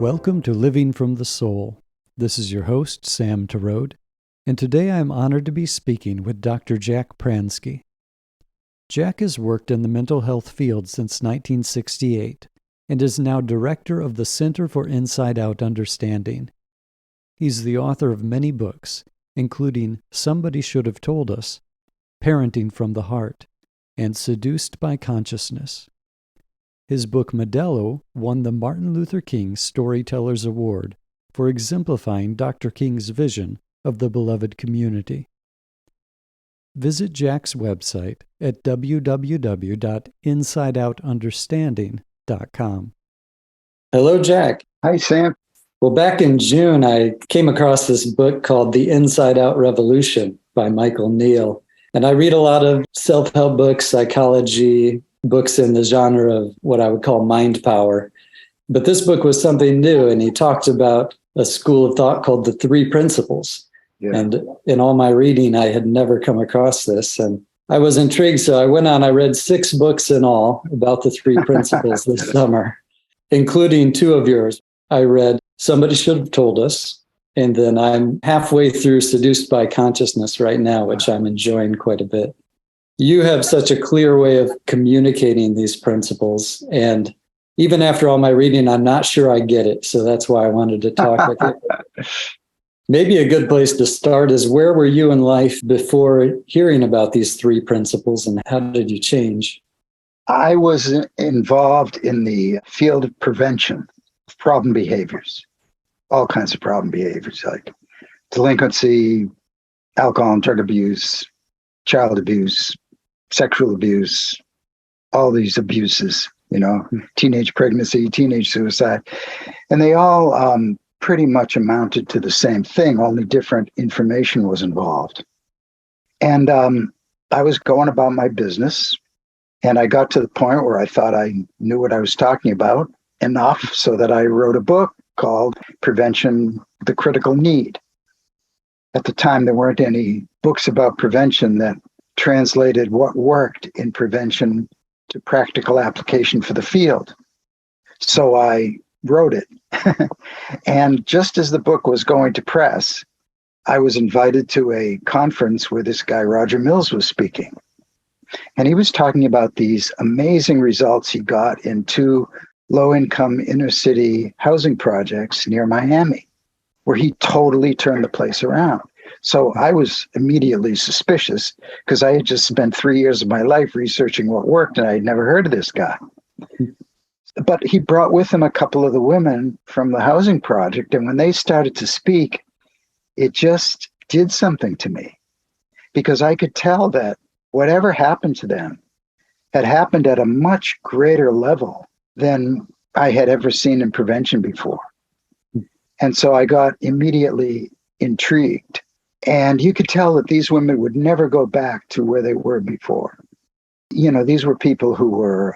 Welcome to Living from the Soul. This is your host, Sam Terode, and today I am honored to be speaking with Dr. Jack Pransky. Jack has worked in the mental health field since 1968 and is now director of the Center for Inside-Out Understanding. He's the author of many books, including Somebody Should Have Told Us, Parenting from the Heart, and Seduced by Consciousness. His book Modello won the Martin Luther King Storytellers Award for exemplifying Dr. King's vision of the beloved community. Visit Jack's website at www.insideoutunderstanding.com. Hello, Jack. Hi, Sam. Well, back in June, I came across this book called The Inside Out Revolution by Neal. And I read a lot of self-help books, psychology, books in the genre of what I would call mind power. But this book was something new, and he talked about a school of thought called the Three Principles. Yeah. And in all my reading, I had never come across this. And I was intrigued, so I went on. I read 6 books in all about the Three Principles this summer, including 2 of yours. I read Somebody Should Have Told Us, and then I'm halfway through Seduced by Consciousness right now, which I'm enjoying quite a bit. You have such a clear way of communicating these principles. And even after all my reading, I'm not sure I get it. So that's why I wanted to talk with you. Maybe a good place to start is, where were you in life before hearing about these 3 principles, and how did you change? I was involved in the field of prevention of problem behaviors, all kinds of problem behaviors like delinquency, alcohol and drug abuse, child abuse, sexual abuse, all these abuses, teenage pregnancy, teenage suicide. And they all pretty much amounted to the same thing, only different information was involved. And I was going about my business, and I got to the point where I thought I knew what I was talking about enough so that I wrote a book called Prevention, the Critical Need. At the time, there weren't any books about prevention that translated what worked in prevention to practical application for the field. So I wrote it. And just as the book was going to press, I was invited to a conference where this guy, Roger Mills, was speaking. And he was talking about these amazing results he got in 2 low-income inner-city housing projects near Miami, where he totally turned the place around. So I was immediately suspicious, because I had just spent 3 years of my life researching what worked, and I had never heard of this guy. But he brought with him a couple of the women from the housing project, and when they started to speak, it just did something to me, because I could tell that whatever happened to them had happened at a much greater level than I had ever seen in prevention before. And so I got immediately intrigued. And you could tell that these women would never go back to where they were before. These were people who were,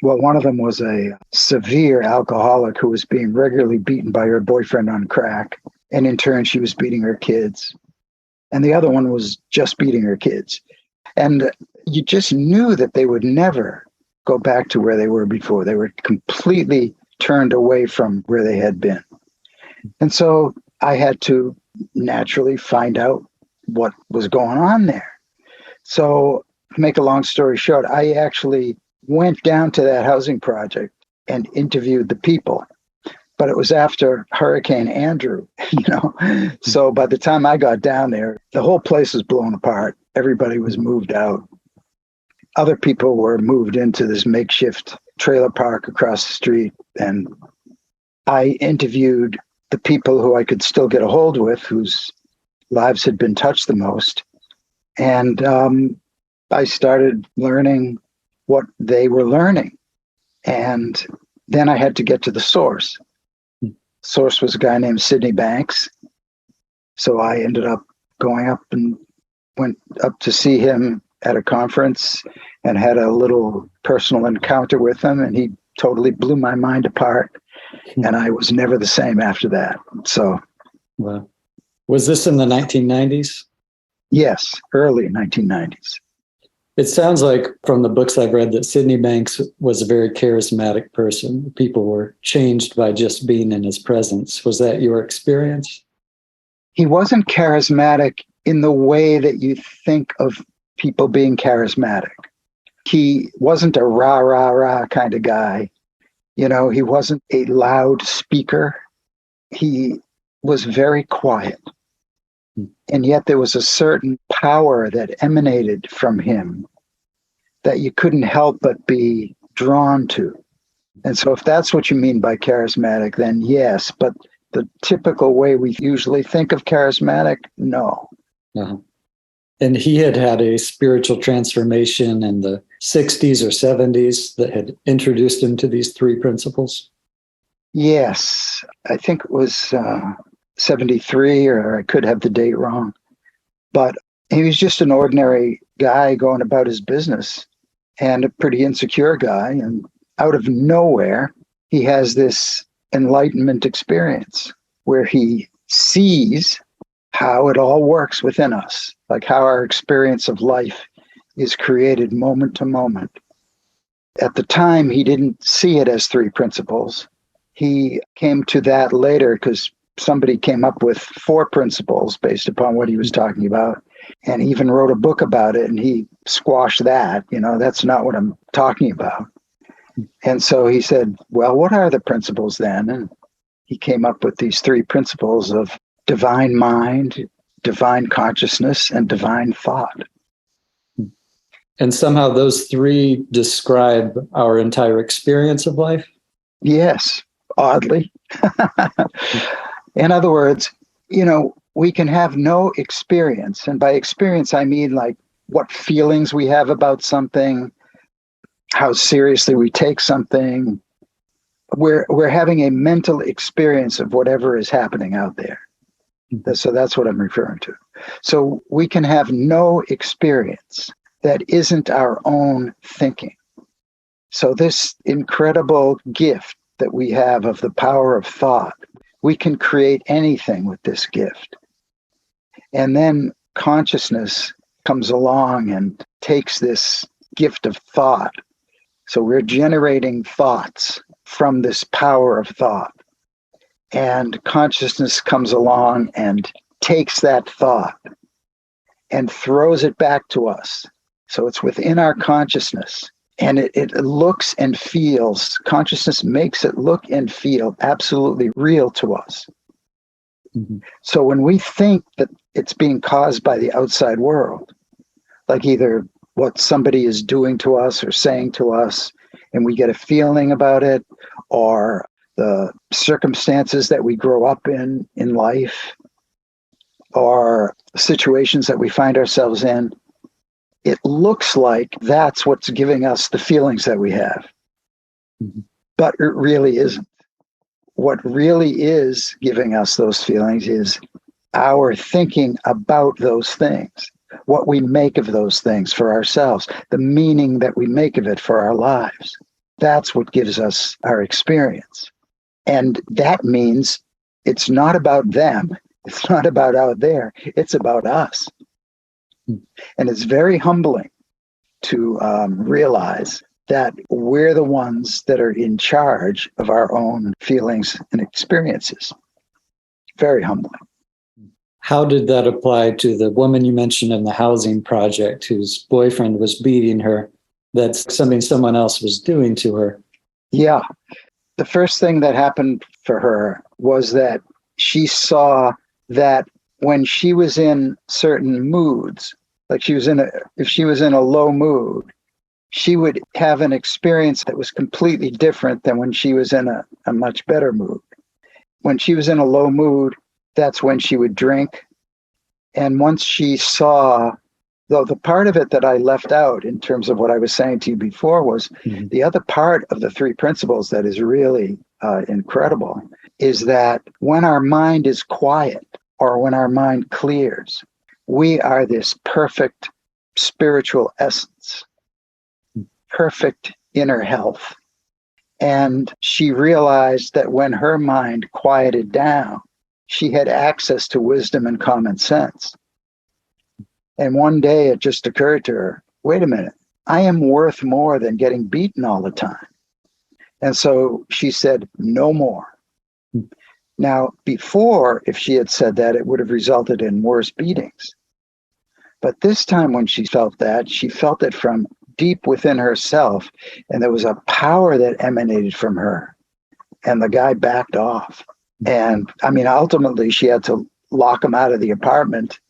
one of them was a severe alcoholic who was being regularly beaten by her boyfriend on crack. And in turn, she was beating her kids. And the other one was just beating her kids. And you just knew that they would never go back to where they were before. They were completely turned away from where they had been. And so I had to naturally find out what was going on there. So, to make a long story short, I actually went down to that housing project and interviewed the people. But it was after Hurricane Andrew, So by the time I got down there, the whole place was blown apart. Everybody was moved out. Other people were moved into this makeshift trailer park across the street. And I interviewed the people who I could still get a hold with, whose lives had been touched the most. And I started learning what they were learning. And then I had to get to the source. Source was a guy named Sidney Banks. So I ended up going up and went up to see him at a conference and had a little personal encounter with him. And he totally blew my mind apart. And I was never the same after that. So, wow. Was this in the 1990s? Yes, early 1990s. It sounds like from the books I've read that Sydney Banks was a very charismatic person. People were changed by just being in his presence. Was that your experience? He wasn't charismatic in the way that you think of people being charismatic. He wasn't a rah, rah, rah kind of guy. He wasn't a loud speaker. He was very quiet. And yet there was a certain power that emanated from him that you couldn't help but be drawn to. And so if that's what you mean by charismatic, then yes. But the typical way we usually think of charismatic, no. Uh-huh. And he had a spiritual transformation in the 60s or 70s that had introduced him to these three principles? Yes. I think it was 73, or I could have the date wrong. But he was just an ordinary guy going about his business, and a pretty insecure guy. And out of nowhere, he has this enlightenment experience where he sees how it all works within us, like how our experience of life is created moment to moment. At the time, he didn't see it as three principles. He came to that later because somebody came up with four principles based upon what he was talking about, and he even wrote a book about it, and he squashed that. That's not what I'm talking about. And so he said, well, what are the principles then? And he came up with these three principles of divine mind, divine consciousness, and divine thought. And somehow those three describe our entire experience of life? Yes, oddly. In other words, we can have no experience. And by experience, I mean like what feelings we have about something, how seriously we take something. We're having a mental experience of whatever is happening out there. So that's what I'm referring to. So we can have no experience that isn't our own thinking. So this incredible gift that we have of the power of thought, we can create anything with this gift. And then consciousness comes along and takes this gift of thought. So we're generating thoughts from this power of thought. And consciousness comes along and takes that thought and throws it back to us. So it's within our consciousness. And it looks and feels, consciousness makes it look and feel absolutely real to us. Mm-hmm. So when we think that it's being caused by the outside world, like either what somebody is doing to us or saying to us, and we get a feeling about it, or the circumstances that we grow up in life, or situations that we find ourselves in, it looks like that's what's giving us the feelings that we have. Mm-hmm. But it really isn't. What really is giving us those feelings is our thinking about those things, what we make of those things for ourselves, the meaning that we make of it for our lives. That's what gives us our experience. And that means it's not about them. It's not about out there. It's about us. And it's very humbling to realize that we're the ones that are in charge of our own feelings and experiences. Very humbling. How did that apply to the woman you mentioned in the housing project whose boyfriend was beating her? That's something someone else was doing to her. Yeah. The first thing that happened for her was that she saw that when she was in certain moods, like if she was in a low mood, she would have an experience that was completely different than when she was in a much better mood. When she was in a low mood, that's when she would drink. And once she saw, though the part of it that I left out in terms of what I was saying to you before was the other part of the three principles that is really incredible is that when our mind is quiet or when our mind clears, we are this perfect spiritual essence, perfect inner health. And she realized that when her mind quieted down, she had access to wisdom and common sense. And one day it just occurred to her, wait a minute, I am worth more than getting beaten all the time. And so she said, no more. Now, before, if she had said that, it would have resulted in worse beatings. But this time when she felt it from deep within herself, and there was a power that emanated from her. And the guy backed off. And I mean, ultimately, she had to lock him out of the apartment.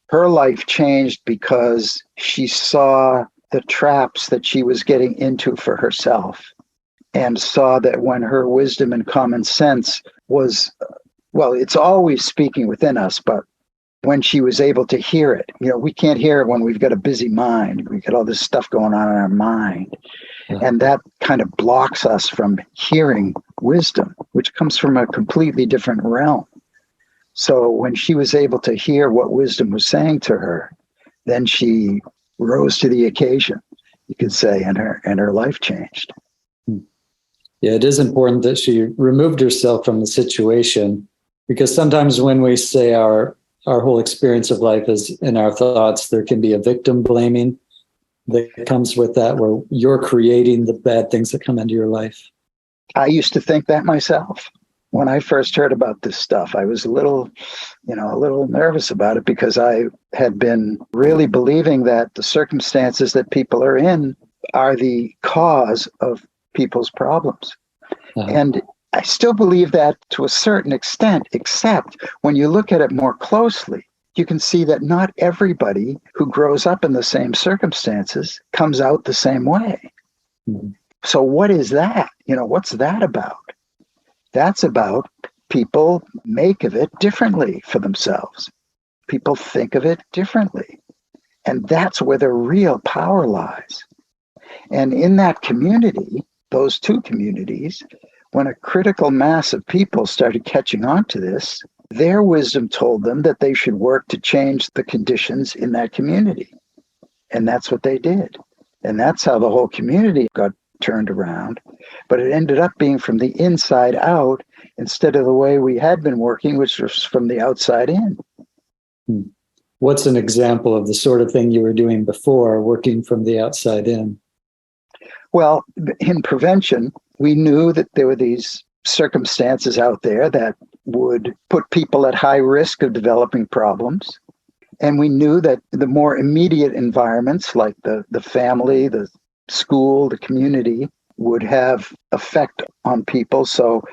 Her life changed because she saw the traps that she was getting into for herself, and saw that when her wisdom and common sense was, well, it's always speaking within us, but when she was able to hear it, we can't hear it when we've got a busy mind. We've got all this stuff going on in our mind. And that kind of blocks us from hearing wisdom, which comes from a completely different realm. So when she was able to hear what wisdom was saying to her, then she rose to the occasion, you could say, and her life changed. Yeah, it is important that she removed herself from the situation, because sometimes when we say our whole experience of life is in our thoughts, there can be a victim blaming that comes with that, where you're creating the bad things that come into your life. I used to think that myself. When I first heard about this stuff, I was a little nervous about it, because I had been really believing that the circumstances that people are in are the cause of people's problems. And I still believe that to a certain extent, except when you look at it more closely, you can see that not everybody who grows up in the same circumstances comes out the same way. Mm-hmm. So what is that? What's that about? That's about people make of it differently for themselves. People think of it differently. And that's where the real power lies. And in that community, those two communities, when a critical mass of people started catching on to this, their wisdom told them that they should work to change the conditions in that community. And that's what they did. And that's how the whole community got turned around. But it ended up being from the inside out instead of the way we had been working, which was from the outside in. What's an example of the sort of thing you were doing before, working from the outside in? Well, in prevention, we knew that there were these circumstances out there that would put people at high risk of developing problems. And we knew that the more immediate environments, like the family, the school, the community, would have effect on people. So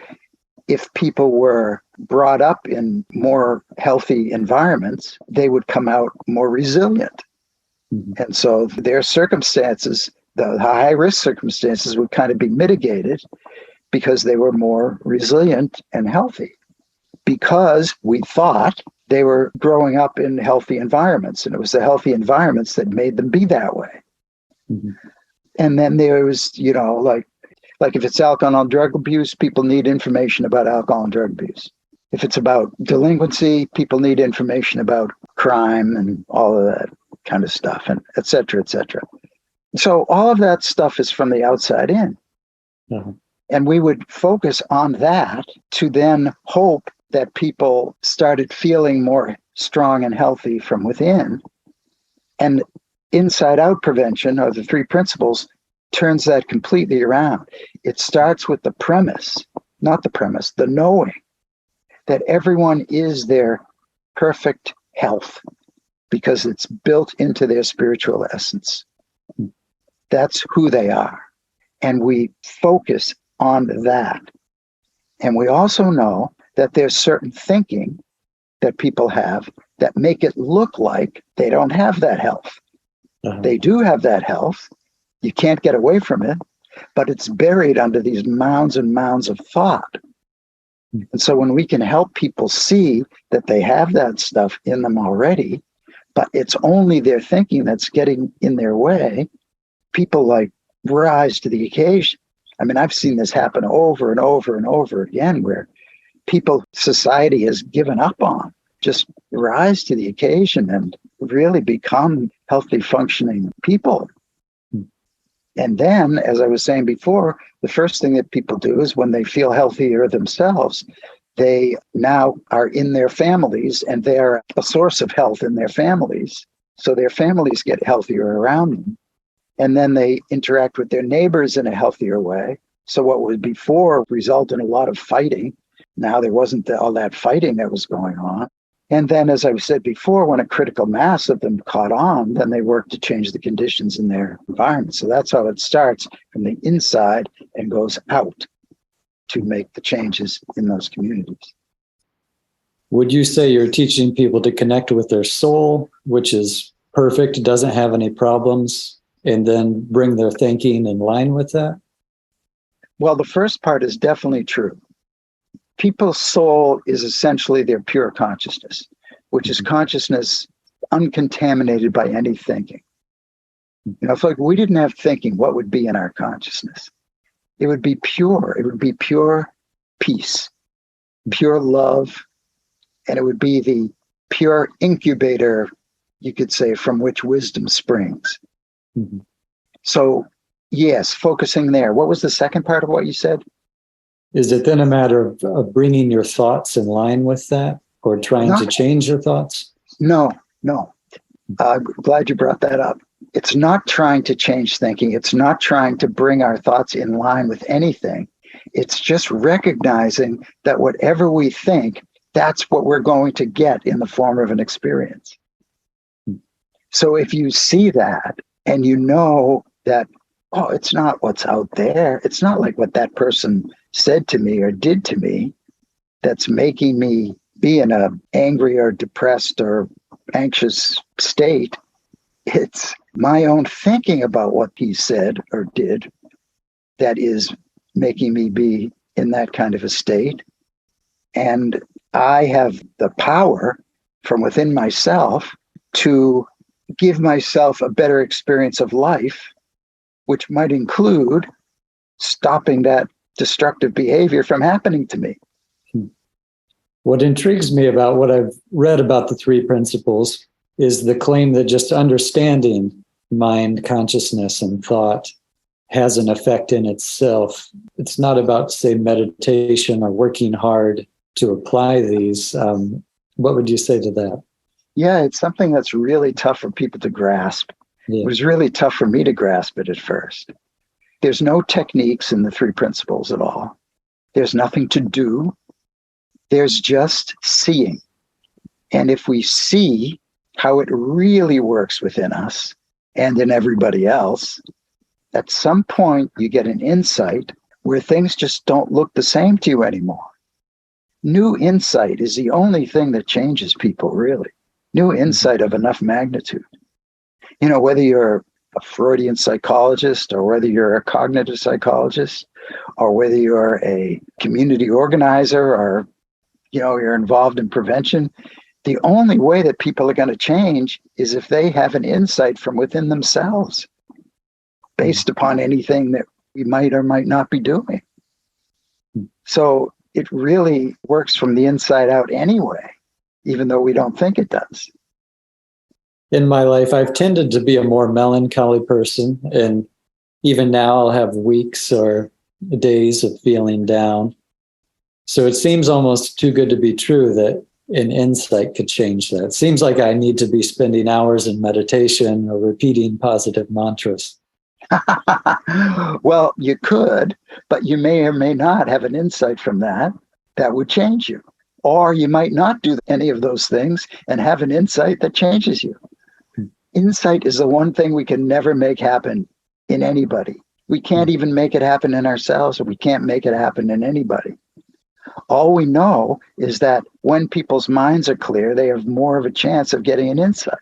if people were brought up in more healthy environments, they would come out more resilient. Mm-hmm. And so their circumstances, the high-risk circumstances, would kind of be mitigated because they were more resilient and healthy, because we thought they were growing up in healthy environments, and it was the healthy environments that made them be that way. Mm-hmm. And then there was, like if it's alcohol and drug abuse, people need information about alcohol and drug abuse. If it's about delinquency, people need information about crime and all of that kind of stuff, and et cetera, et cetera. So all of that stuff is from the outside in. Mm-hmm. And we would focus on that to then hope that people started feeling more strong and healthy from within. And inside out prevention, or the three principles, turns that completely around. It starts with the premise, not the premise, the knowing that everyone is their perfect health because it's built into their spiritual essence. That's who they are. And we focus on that. And we also know that there's certain thinking that people have that make it look like they don't have that health. Uh-huh. They do have that health. You can't get away from it, but it's buried under these mounds and mounds of thought. And so when we can help people see that they have that stuff in them already, but it's only their thinking that's getting in their way, people like rise to the occasion. I mean, I've seen this happen over and over and over again, where people society has given up on just rise to the occasion and really become healthy, functioning people. And then, as I was saying before, the first thing that people do is when they feel healthier themselves, they now are in their families and they are a source of health in their families. So their families get healthier around them. And then they interact with their neighbors in a healthier way. So what would before result in a lot of fighting, now there wasn't all that fighting that was going on. And then, as I said before, when a critical mass of them caught on, then they worked to change the conditions in their environment. So that's how it starts from the inside and goes out to make the changes in those communities. Would you say you're teaching people to connect with their soul, which is perfect, doesn't have any problems, and then bring their thinking in line with that? Well, the first part is definitely true. People's soul is essentially their pure consciousness, which is consciousness uncontaminated by any thinking. If like we didn't have thinking, what would be in our consciousness? It would be pure. It would be pure peace, pure love, and it would be the pure incubator, you could say, from which wisdom springs. Mm-hmm. So, yes, focusing there. What was the second part of what you said? Is it then a matter of bringing your thoughts in line with that, or trying to change your thoughts? No. I'm glad you brought that up. It's not trying to change thinking. It's not trying to bring our thoughts in line with anything. It's just recognizing that whatever we think, that's what we're going to get in the form of an experience. So if you see that and you know that, oh, it's not what's out there. It's not like what that person said to me or did to me that's making me be in a angry or depressed or anxious state. It's my own thinking about what he said or did that is making me be in that kind of a state. And I have the power from within myself to give myself a better experience of life, which might include stopping that destructive behavior from happening to me. What intrigues me about what I've read about the three principles is the claim that just understanding mind, consciousness, and thought has an effect in itself. It's not about, say, meditation or working hard to apply these. What would you say to that? Yeah, it's something that's really tough for people to grasp. Yeah. It was really tough for me to grasp it at first. There's no techniques in the three principles at all. There's nothing to do. There's just seeing. And if we see how it really works within us and in everybody else, at some point you get an insight where things just don't look the same to you anymore. New insight is the only thing that changes people, really. New insight of enough magnitude. Whether you're a Freudian psychologist or whether you're a cognitive psychologist or whether you're a community organizer or, you're involved in prevention, the only way that people are going to change is if they have an insight from within themselves based upon anything that we might or might not be doing. So it really works from the inside out anyway, even though we don't think it does. In my life, I've tended to be a more melancholy person, and even now I'll have weeks or days of feeling down. So it seems almost too good to be true that an insight could change that. It seems like I need to be spending hours in meditation or repeating positive mantras. Well, you could, but you may or may not have an insight from that would change you. Or you might not do any of those things and have an insight that changes you. Insight is the one thing we can never make happen in anybody. We can't even make it happen in ourselves, or we can't make it happen in anybody. All we know is that when people's minds are clear, they have more of a chance of getting an insight.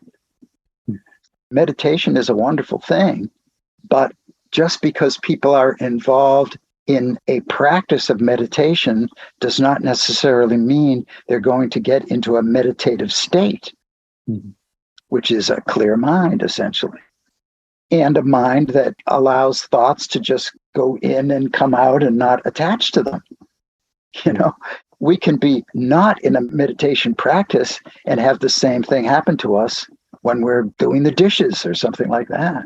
Meditation is a wonderful thing, but just because people are involved in a practice of meditation does not necessarily mean they're going to get into a meditative state, which is a clear mind, essentially, and a mind that allows thoughts to just go in and come out and not attach to them. We can be not in a meditation practice and have the same thing happen to us when we're doing the dishes or something like that.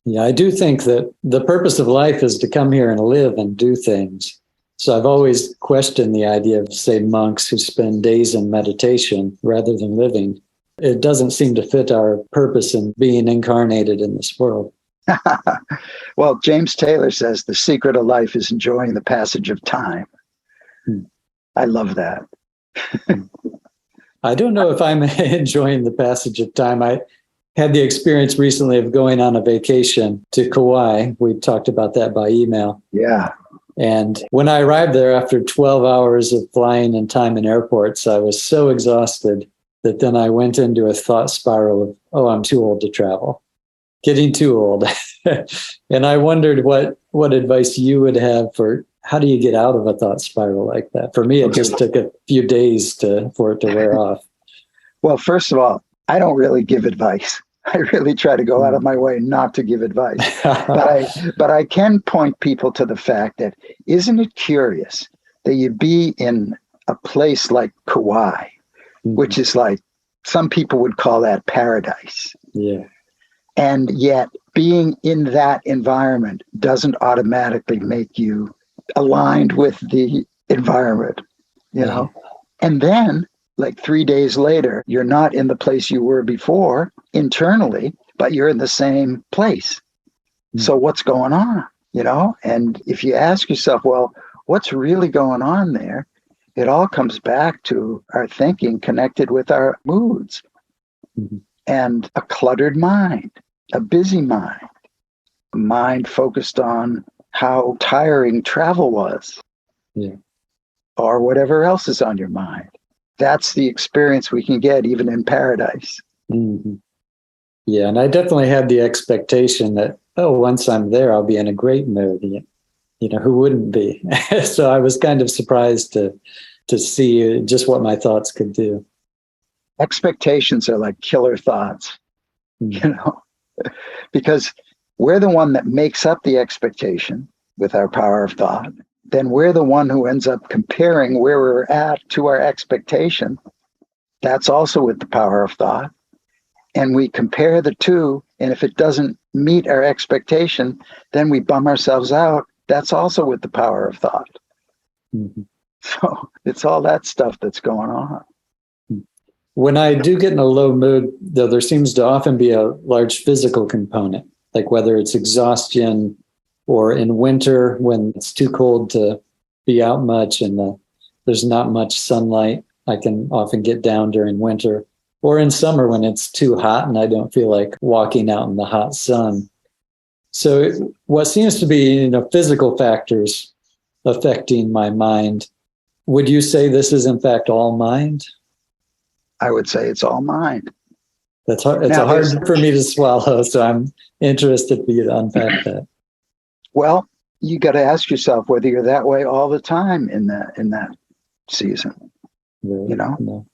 Yeah, I do think that the purpose of life is to come here and live and do things. So I've always questioned the idea of, say, monks who spend days in meditation rather than living. it doesn't seem to fit our purpose in being incarnated in this world. Well, James Taylor says the secret of life is enjoying the passage of time. I love that. I don't know if I'm enjoying the passage of time. I had the experience recently of going on a vacation to Kauai. We talked about that by email. Yeah. And when I arrived there after 12 hours of flying and time in airports, I was so exhausted that then I went into a thought spiral of, oh, I'm too old to travel, getting too old. And I wondered what advice you would have for how do you get out of a thought spiral like that? For me, it just took a few days for it to wear off. Well, first of all, I don't really give advice. I really try to go out of my way not to give advice. But I can point people to the fact that, isn't it curious that you be in a place like Kauai, which is like, some people would call that paradise. Yeah. And yet being in that environment doesn't automatically make you aligned with the environment, you know? And then, like 3 days later, you're not in the place you were before internally, but you're in the same place. So what's going on, you know? And if you ask yourself, well, what's really going on there? It all comes back to our thinking connected with our moods and a cluttered mind, a busy mind, a mind focused on how tiring travel was, or whatever else is on your mind. That's the experience we can get even in paradise. Yeah, and I definitely had the expectation that, oh, once I'm there, I'll be in a great mood. You know, who wouldn't be? So I was kind of surprised to see just what my thoughts could do. Expectations are like killer thoughts, you know, because we're the one that makes up the expectation with our power of thought. Then we're the one who ends up comparing where we're at to our expectation. That's also with the power of thought. And we compare the two, and if it doesn't meet our expectation, then we bum ourselves out. That's also with the power of thought. So it's all that stuff that's going on. When I do get in a low mood, though, there seems to often be a large physical component, like whether it's exhaustion or in winter when it's too cold to be out much and there's not much sunlight. I can often get down during winter, or in summer when it's too hot and I don't feel like walking out in the hot sun. So what seems to be, physical factors affecting my mind, would you say this is in fact all mind? I would say it's all mind. That's hard. It's hard for me to swallow, so I'm interested for you to unpack that. Well, you got to ask yourself whether you're that way all the time in that season. Really? You know? No.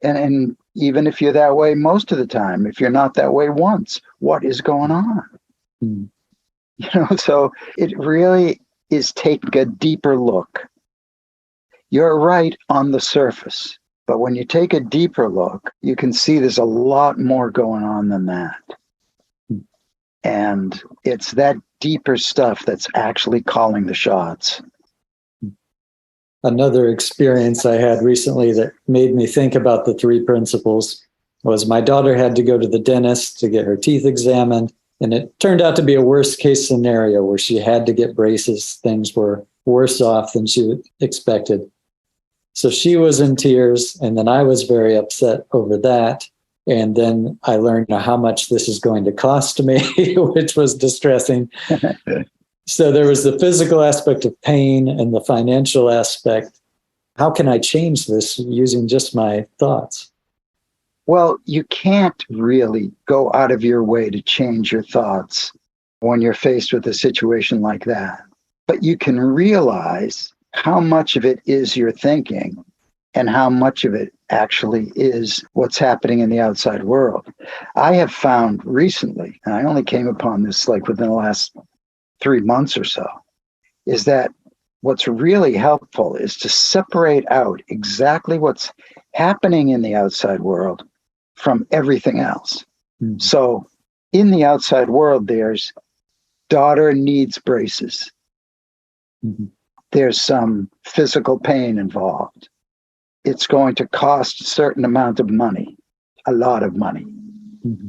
And even if you're that way most of the time, if you're not that way once, what is going on? So it really is taking a deeper look. You're right on the surface, but when you take a deeper look, you can see there's a lot more going on than that. And it's that deeper stuff that's actually calling the shots. Another experience I had recently that made me think about the three principles was my daughter had to go to the dentist to get her teeth examined. And it turned out to be a worst case scenario where she had to get braces. Things were worse off than she expected. So she was in tears, and then I was very upset over that. And then I learned how much this is going to cost me, which was distressing. So there was the physical aspect of pain and the financial aspect. How can I change this using just my thoughts? Well, you can't really go out of your way to change your thoughts when you're faced with a situation like that. But you can realize how much of it is your thinking and how much of it actually is what's happening in the outside world. I have found recently, and I only came upon this like within the last 3 months or so, is that what's really helpful is to separate out exactly what's happening in the outside world from everything else. So in the outside world, there's daughter needs braces. There's some physical pain involved. It's going to cost a certain amount of money. a lot of money. Mm-hmm.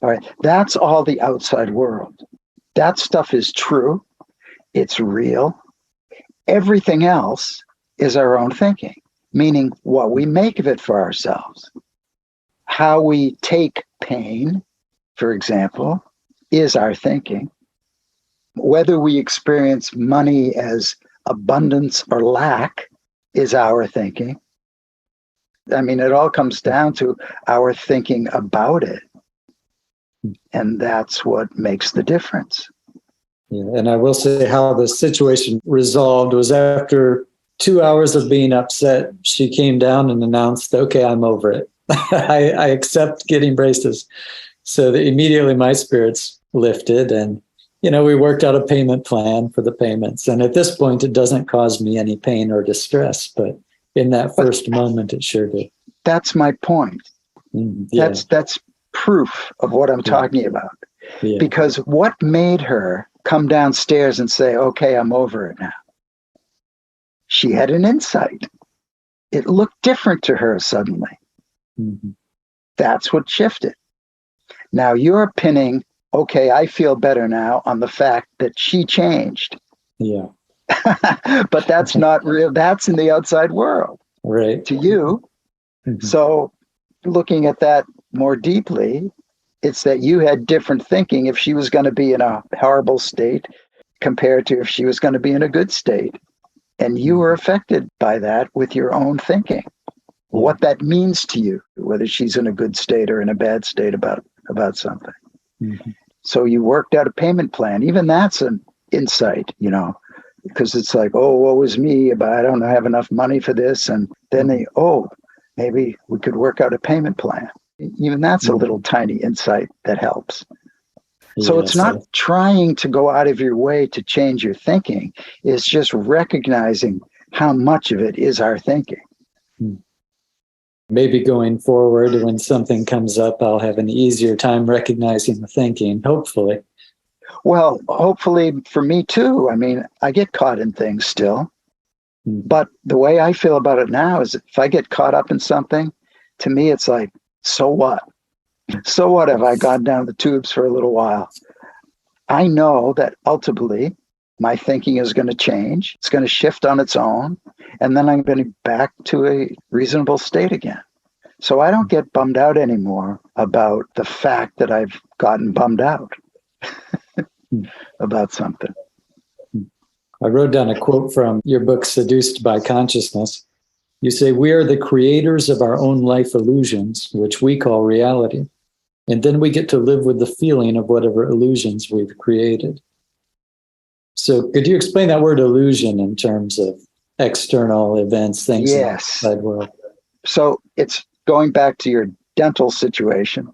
All right. That's all the outside world. That stuff is true. It's real. Everything else is our own thinking, meaning what we make of it for ourselves. How we take pain, for example, is our thinking. Whether we experience money as abundance or lack is our thinking. I mean, it all comes down to our thinking about it. And that's what makes the difference. Yeah, and I will say how the situation resolved was after 2 hours of being upset, she came down and announced, okay, I'm over it. I accept getting braces. So that immediately my spirits lifted, and, we worked out a payment plan for the payments. And at this point, it doesn't cause me any pain or distress, but in that first moment, it sure did. That's my point. Yeah. That's proof of what I'm talking about. Yeah. Because what made her come downstairs and say, okay, I'm over it now? She had an insight. It looked different to her suddenly. Mm-hmm. That's what shifted. Now you're pinning, okay, I feel better now, on the fact that she changed. Yeah. But that's not real. That's in the outside world. Right. To you. Mm-hmm. So looking at that more deeply, it's that you had different thinking if she was going to be in a horrible state compared to if she was going to be in a good state. And you were affected by that with your own thinking. What that means to you, whether she's in a good state or in a bad state about something. Mm-hmm. So you worked out a payment plan. Even that's an insight, because it's like, oh, woe is me, but I don't have enough money for this. And then maybe we could work out a payment plan. Even that's a little tiny insight that helps. So it's not trying to go out of your way to change your thinking. It's just recognizing how much of it is our thinking. Maybe going forward, when something comes up, I'll have an easier time recognizing the thinking, hopefully. Well, hopefully for me too. I mean, I get caught in things still. But the way I feel about it now is if I get caught up in something, to me, it's like, so what? So what if I gone down the tubes for a little while? I know that ultimately my thinking is going to change. It's going to shift on its own. And then I'm going to be back to a reasonable state again. So I don't get bummed out anymore about the fact that I've gotten bummed out about something. I wrote down a quote from your book, Seduced by Consciousness. You say, we are the creators of our own life illusions, which we call reality. And then we get to live with the feeling of whatever illusions we've created. So could you explain that word illusion in terms of external events, things in the outside world? So it's going back to your dental situation.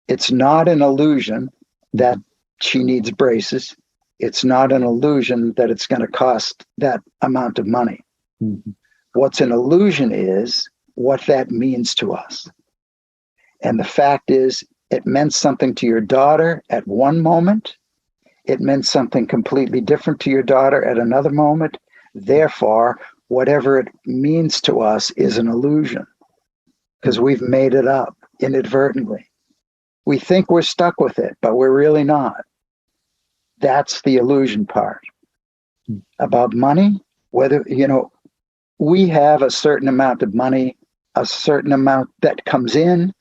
It's not an illusion that she needs braces. It's not an illusion that it's going to cost that amount of money. Mm-hmm. What's an illusion is what that means to us. And the fact is, it meant something to your daughter at one moment. It meant something completely different to your daughter at another moment. Therefore, whatever it means to us is an illusion because we've made it up inadvertently. We think we're stuck with it, but we're really not. That's the illusion part. About money, whether, we have a certain amount of money, a certain amount that comes in.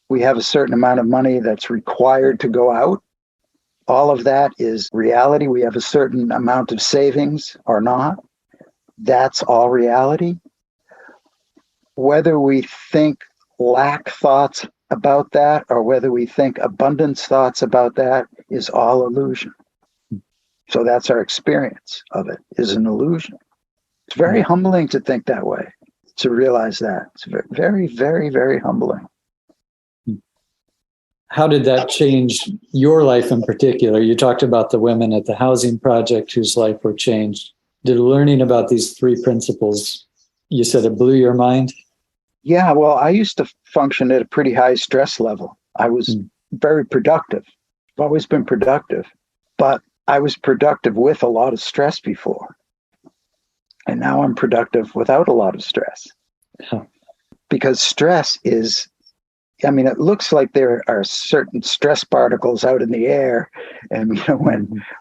We have a certain amount of money that's required to go out. All of that is reality. We have a certain amount of savings or not. That's all reality. Whether we think lack thoughts about that or whether we think abundance thoughts about that is all illusion. So that's our experience of it, is an illusion. It's very humbling to think that way, to realize that. It's very, very, very humbling. How did that change your life in particular? You talked about the women at the housing project whose life were changed. Did learning about these three principles, you said it blew your mind? Yeah, well, I used to function at a pretty high stress level. I was very productive. I've always been productive, but I was productive with a lot of stress before. And now I'm productive without a lot of stress. Huh. Because stress is I mean, it looks like there are certain stress particles out in the air. And,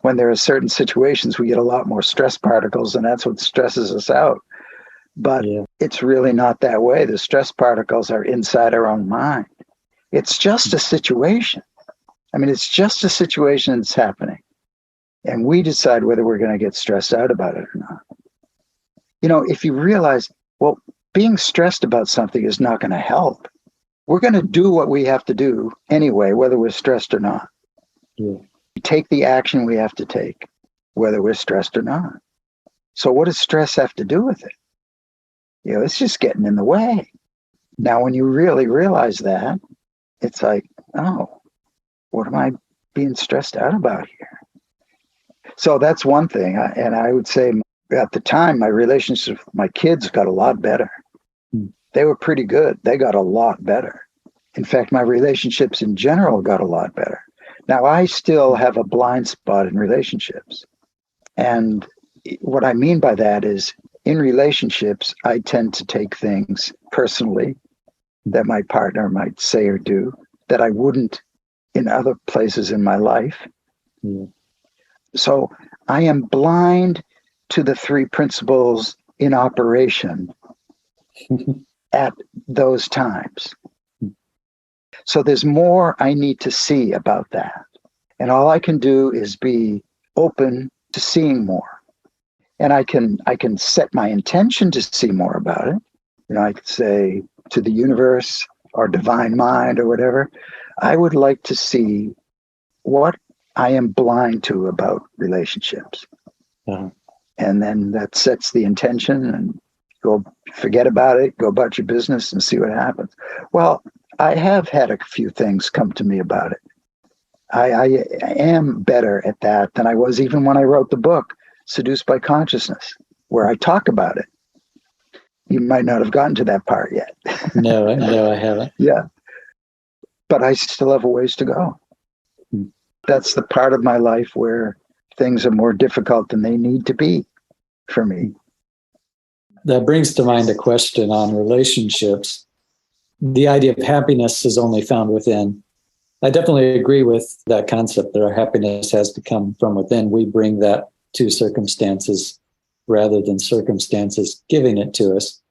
when there are certain situations, we get a lot more stress particles, and that's what stresses us out. But it's really not that way. The stress particles are inside our own mind. It's just a situation. I mean, it's just a situation that's happening. And we decide whether we're going to get stressed out about it or not. If you realize, well, being stressed about something is not going to help. We're going to do what we have to do anyway, whether we're stressed or not. Yeah. Take the action we have to take, whether we're stressed or not. So what does stress have to do with it? It's just getting in the way. Now, when you really realize that, it's like, oh, what am I being stressed out about here? So that's one thing. And I would say at the time, my relationship with my kids got a lot better. They were pretty good. They got a lot better. In fact, my relationships in general got a lot better. Now, I still have a blind spot in relationships. And what I mean by that is, in relationships, I tend to take things personally that my partner might say or do that I wouldn't in other places in my life. Yeah. So I am blind to the three principles in operation at those times. So there's more I need to see about that. And all I can do is be open to seeing more. And I can set my intention to see more about it. I could say to the universe or divine mind or whatever, I would like to see what I am blind to about relationships. Uh-huh. And then that sets the intention, and go forget about it, go about your business and see what happens. Well, I have had a few things come to me about it. I am better at that than I was even when I wrote the book, Seduced by Consciousness, where I talk about it. You might not have gotten to that part yet. No, I haven't. Yeah. But I still have a ways to go. That's the part of my life where things are more difficult than they need to be for me. That brings to mind a question on relationships. The idea of happiness is only found within. I definitely agree with that concept that our happiness has to come from within. We bring that to circumstances rather than circumstances giving it to us.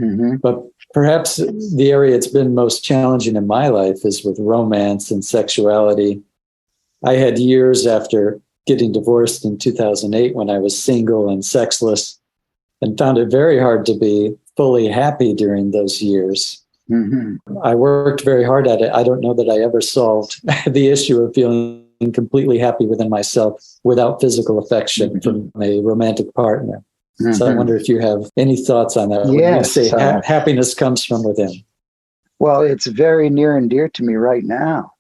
Mm-hmm. But perhaps the area it's been most challenging in my life is with romance and sexuality. I had years after getting divorced in 2008 when I was single and sexless, and found it very hard to be fully happy during those years. Mm-hmm. I worked very hard at it. I don't know that I ever solved the issue of feeling completely happy within myself without physical affection from a romantic partner. Mm-hmm. So I wonder if you have any thoughts on that. Yes, when you say happiness comes from within. Well, it's very near and dear to me right now.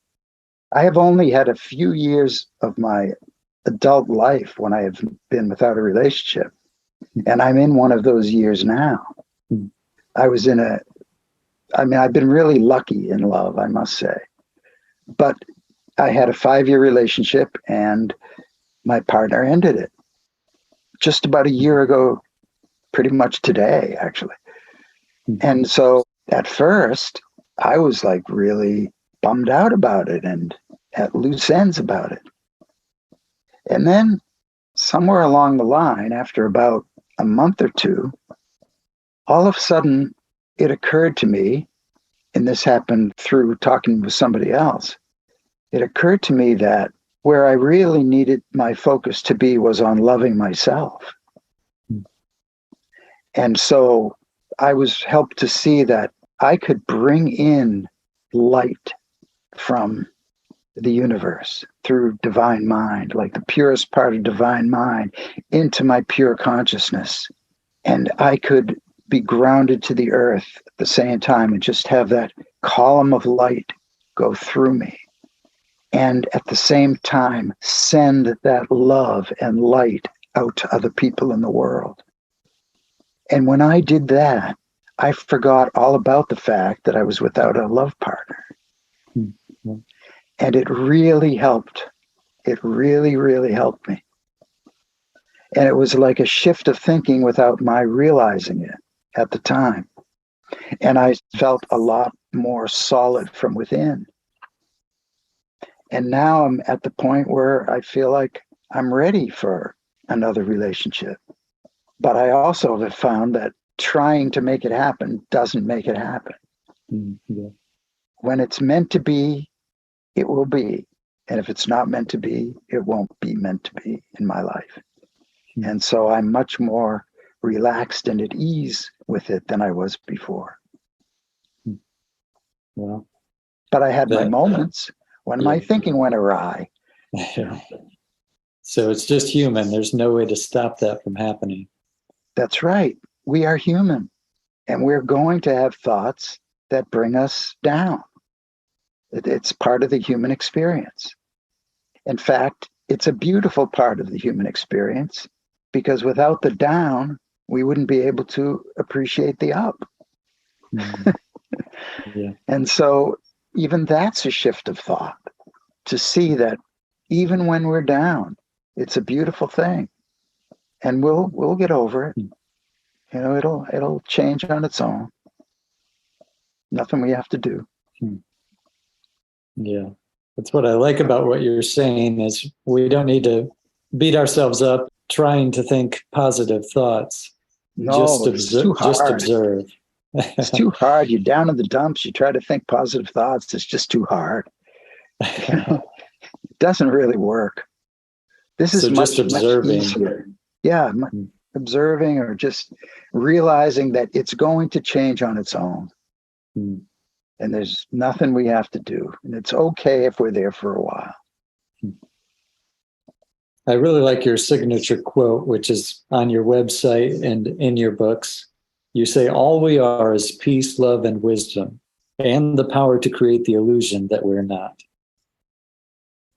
I have only had a few years of my adult life when I have been without a relationship. And I'm in one of those years now. I've been really lucky in love, I must say. But I had a 5-year relationship and my partner ended it just about a year ago, pretty much today, actually. And so at first, I was like really bummed out about it and at loose ends about it. And then somewhere along the line, after about a month or two, all of a sudden it occurred to me, and this happened through talking with somebody else, it occurred to me that where I really needed my focus to be was on loving myself. And so I was helped to see that I could bring in light from the universe through divine mind, like the purest part of divine mind, into my pure consciousness. And I could be grounded to the earth at the same time and just have that column of light go through me. And at the same time, send that love and light out to other people in the world. And when I did that, I forgot all about the fact that I was without a love partner. Mm-hmm. And it really helped. It really, really helped me. And it was like a shift of thinking without my realizing it at the time. And I felt a lot more solid from within. And now I'm at the point where I feel like I'm ready for another relationship. But I also have found that trying to make it happen doesn't make it happen. Yeah. When it's meant to be, it will be. And if it's not meant to be, it won't be meant to be in my life. And so I'm much more relaxed and at ease with it than I was before. Well, but I had my moments when my thinking went awry. So it's just human. There's no way to stop that from happening. That's right. We are human, and we're going to have thoughts that bring us down. It's part of the human experience. In fact, it's a beautiful part of the human experience, because without the down, we wouldn't be able to appreciate the up. Yeah. And so even that's a shift of thought, to see that even when we're down, it's a beautiful thing, and we'll get over it. You know, it'll change on its own. Nothing we have to do. Yeah. That's what I like about what you're saying, is we don't need to beat ourselves up trying to think positive thoughts. No, it's too hard. Just observe. It's too hard. You're down in the dumps. You try to think positive thoughts. It's just too hard. It doesn't really work. This is So much, just observing. much easier. Yeah, observing, or just realizing that it's going to change on its own. And there's nothing we have to do. And it's okay if we're there for a while. I really like your signature quote, which is on your website and in your books. You say, "All we are is peace, love, and wisdom, and the power to create the illusion that we're not."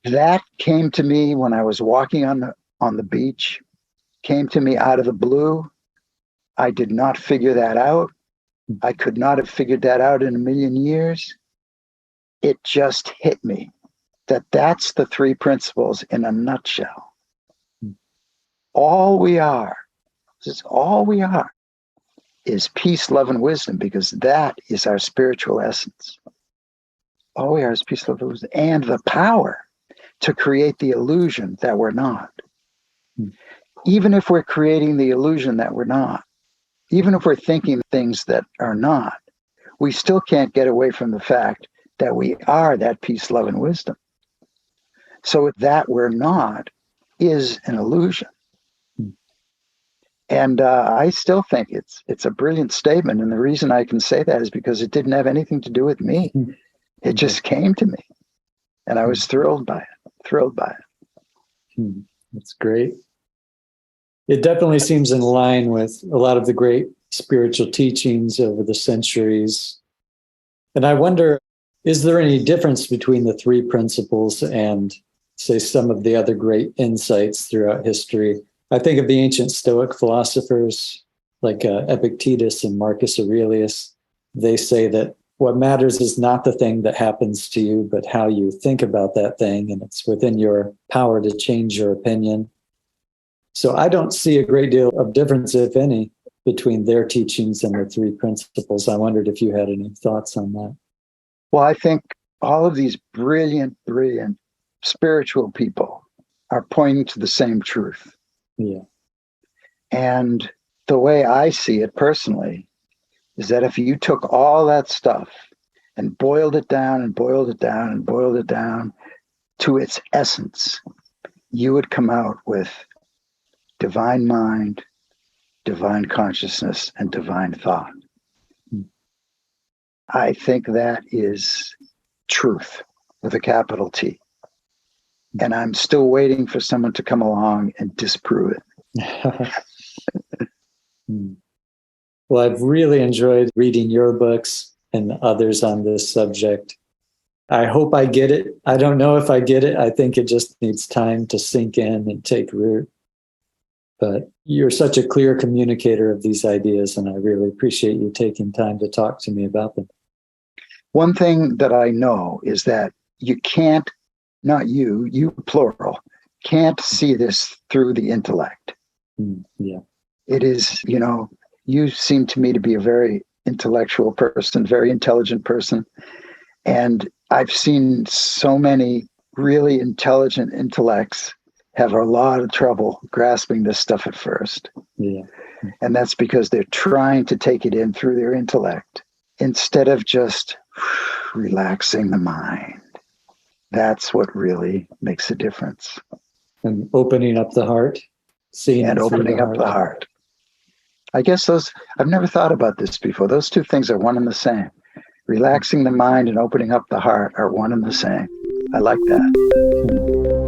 That came to me when I was walking on the beach. Came to me out of the blue. I did not figure that out. I could not have figured that out in a million years. It just hit me that that's the three principles in a nutshell. All we are, is peace, love, and wisdom, because that is our spiritual essence. All we are is peace, love, and wisdom, and the power to create the illusion that we're not. Even if we're creating the illusion that we're not, even if we're thinking things that are not, we still can't get away from the fact that we are that peace, love, and wisdom. So that we're not is an illusion. And I still think it's a brilliant statement. And the reason I can say that is because it didn't have anything to do with me. It just came to me. And I was thrilled by it. That's great. It definitely seems in line with a lot of the great spiritual teachings over the centuries. And I wonder, is there any difference between the three principles and, say, some of the other great insights throughout history? I think of the ancient Stoic philosophers like Epictetus and Marcus Aurelius. They say that what matters is not the thing that happens to you, but how you think about that thing. And it's within your power to change your opinion. So I don't see a great deal of difference, if any, between their teachings and the three principles. I wondered if you had any thoughts on that. Well, I think all of these brilliant spiritual people are pointing to the same truth. Yeah. And the way I see it personally is that if you took all that stuff and boiled it down and boiled it down and boiled it down to its essence, you would come out with divine mind, divine consciousness, and divine thought. I think that is truth with a capital T. And I'm still waiting for someone to come along and disprove it. Well, I've really enjoyed reading your books and others on this subject. I hope I get it. I don't know if I get it. I think it just needs time to sink in and take root. But you're such a clear communicator of these ideas, and I really appreciate you taking time to talk to me about them. One thing that I know is that you can't, not you plural, can't see this through the intellect. Yeah. It is, you seem to me to be a very intellectual person, very intelligent person. And I've seen so many really intelligent intellects have a lot of trouble grasping this stuff at first. Yeah. And that's because they're trying to take it in through their intellect instead of just relaxing the mind. That's what really makes a difference. And opening up the heart, seeing And it through opening up the heart. I guess I've never thought about this before. Those two things are one and the same. Relaxing the mind and opening up the heart are one and the same. I like that.